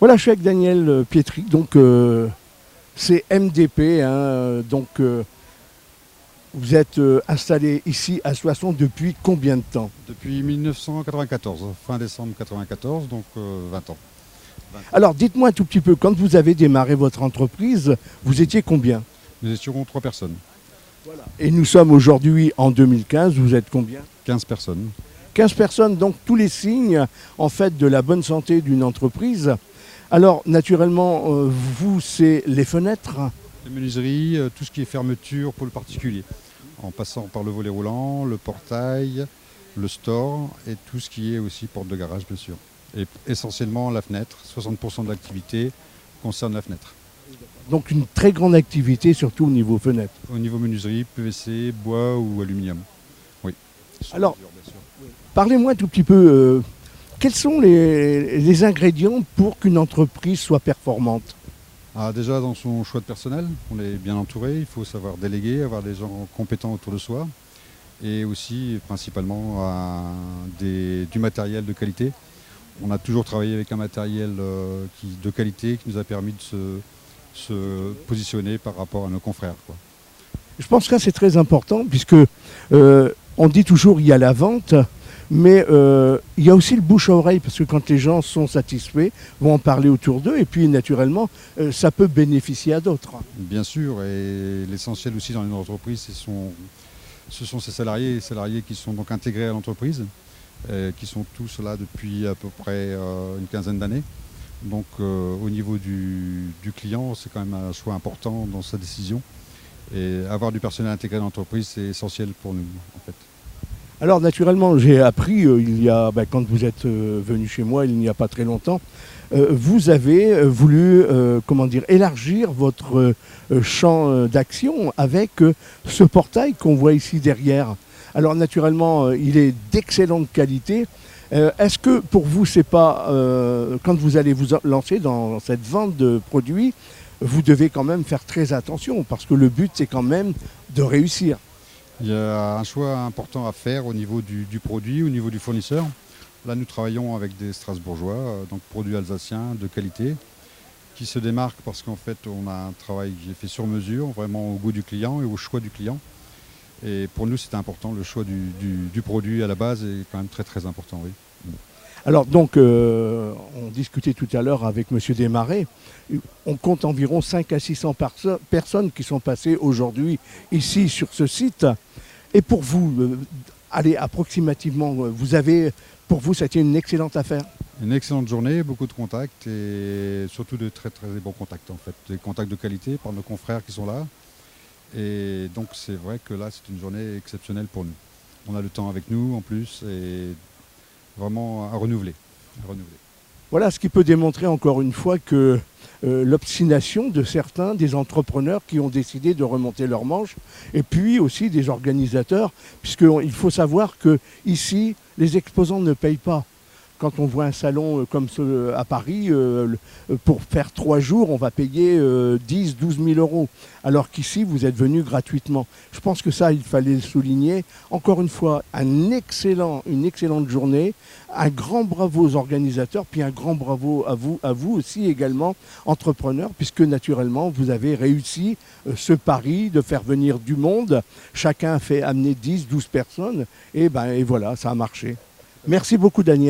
Voilà, je suis avec Daniel Pietri, donc c'est MDP, hein, vous êtes installé ici à Soissons depuis combien de temps? Depuis 1994, fin décembre 1994, donc 20 ans. 20 ans. Alors dites-moi un tout petit peu, quand vous avez démarré votre entreprise, vous étiez combien? Nous étions 3 personnes, Et nous sommes aujourd'hui en 2015, vous êtes combien? 15 personnes. 15 personnes, donc tous les signes en fait de la bonne santé d'une entreprise. Alors naturellement, vous, c'est les fenêtres. Les menuiseries, tout ce qui est fermeture pour le particulier, en passant par le volet roulant, le portail, le store et tout ce qui est aussi porte de garage bien sûr. Et essentiellement la fenêtre, 60% de l'activité concerne la fenêtre. Donc une très grande activité, surtout au niveau fenêtres. Au niveau menuiserie, PVC, bois ou aluminium. Oui. Sur Alors, mesure, bien sûr. Parlez-moi un tout petit peu, quels sont les ingrédients pour qu'une entreprise soit performante? Déjà dans son choix de personnel, on est bien entouré, il faut savoir déléguer, avoir des gens compétents autour de soi et aussi principalement du matériel de qualité. On a toujours travaillé avec un matériel de qualité qui nous a permis de se positionner par rapport à nos confrères, quoi. Je pense que ça c'est très important puisque on dit toujours il y a la vente, mais il y a aussi le bouche à oreille parce que quand les gens sont satisfaits, vont en parler autour d'eux et puis naturellement ça peut bénéficier à d'autres. Bien sûr, et l'essentiel aussi dans une entreprise, ce sont ces salariés qui sont donc intégrés à l'entreprise, qui sont tous là depuis à peu près une quinzaine d'années. Donc au niveau du client, c'est quand même un choix important dans sa décision. Et avoir du personnel intégré dans l'entreprise, c'est essentiel pour nous en fait. Alors naturellement j'ai appris quand vous êtes venu chez moi il n'y a pas très longtemps, vous avez voulu élargir votre champ d'action avec ce portail qu'on voit ici derrière. Alors naturellement il est d'excellente qualité. Est-ce que pour vous c'est pas quand vous allez vous lancer dans cette vente de produits, vous devez quand même faire très attention parce que le but c'est quand même de réussir. Il y a un choix important à faire au niveau du produit, au niveau du fournisseur. Là, nous travaillons avec des Strasbourgeois, donc produits alsaciens de qualité, qui se démarquent parce qu'en fait, on a un travail qui est fait sur mesure, vraiment au goût du client et au choix du client. Et pour nous, c'est important. Le choix du produit à la base est quand même très très important, oui. Alors donc, on discutait tout à l'heure avec M. Desmarais, on compte environ 5 à 600 personnes qui sont passées aujourd'hui ici sur ce site. Et pour vous, allez approximativement, pour vous, c'était une excellente affaire? Une excellente journée, beaucoup de contacts et surtout de très très bons contacts en fait. Des contacts de qualité par nos confrères qui sont là. Et donc c'est vrai que là, c'est une journée exceptionnelle pour nous. On a le temps avec nous en plus et vraiment à renouveler. Voilà ce qui peut démontrer encore une fois que l'obstination de certains des entrepreneurs qui ont décidé de remonter leurs manches et puis aussi des organisateurs, puisqu'il faut savoir que ici les exposants ne payent pas. Quand on voit un salon comme ce à Paris, pour faire 3 jours, on va payer 10 12 000 euros. Alors qu'ici, vous êtes venus gratuitement. Je pense que ça, il fallait le souligner. Encore une fois, une excellente journée. Un grand bravo aux organisateurs, puis un grand bravo à vous aussi également, entrepreneurs, puisque naturellement, vous avez réussi ce pari de faire venir du monde. Chacun a fait amener 10 12 personnes. Et voilà, ça a marché. Merci beaucoup, Daniel.